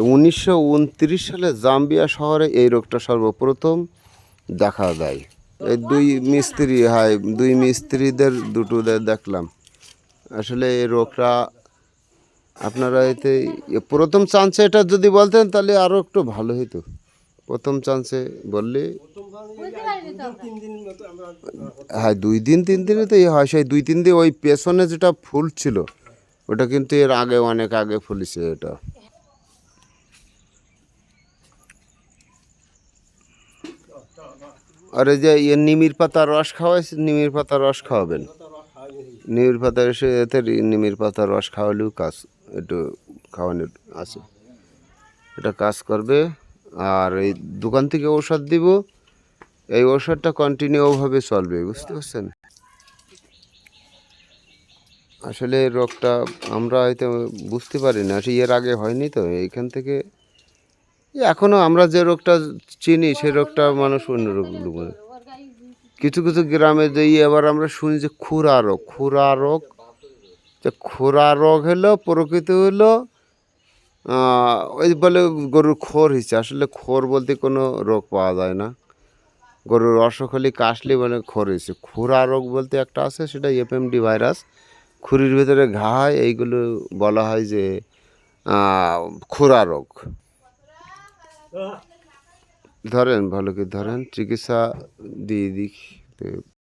1929 সালে জাম্বিয়া শহরে এই রোগটা সর্বপ্রথম দেখা দেয়। এই দুই মিস্ত্রিদের দুটোদের দেখলাম। আসলে এই রোগটা আপনারা এতে প্রথম চান্সে এটা যদি বলতেন তাহলে আরও একটু ভালো হতো। প্রথম চান্সে বললে হ্যাঁ 2 দিন 3 দিনে তো হয়। সেই 2-3 দিন ওই পেছনে যেটা ফুল ছিল ওটা কিন্তু এর আগে অনেক আগে ফুলেছে এটা। আর এই যে নিমির পাতার রস খাওয়াইছে, নিমির পাতার রস খাওয়াবেন। নিমির পাতা এসে এতে নিমির পাতার রস খাওয়ালেও কাজ একটু খাওয়ানোর আছে, এটা কাজ করবে। আর এই দোকান থেকে ঔষধ দিব, এই ঔষধটা কন্টিনিউভাবে চলবে, বুঝতে পারছেন। আসলে রোগটা আমরা হয়তো বুঝতে পারি না, এর আগে হয়নি তো এইখান থেকে। এখনও আমরা যে রোগটা চিনি সেই রোগটা মানুষ অন্য রোগ বলে। কিছু কিছু গ্রামে যে এবার আমরা শুনি যে খুরা রোগ হলো প্রকৃত হলো ওই বলে গরুর খোর হয়েছে। আসলে খোর বলতে কোনো রোগ পাওয়া যায় না, গরুর অসুখ হলে কাশলে বলে খোর হয়েছে। খুরা রোগ বলতে একটা আছে, সেটা এফএমডি ভাইরাস, খুরির ভেতরে ঘা হয়, এইগুলো বলা হয় যে খুরা রোগ। ধরেন ভালো করে ধরেন, চিকিৎসা দিয়ে দিই।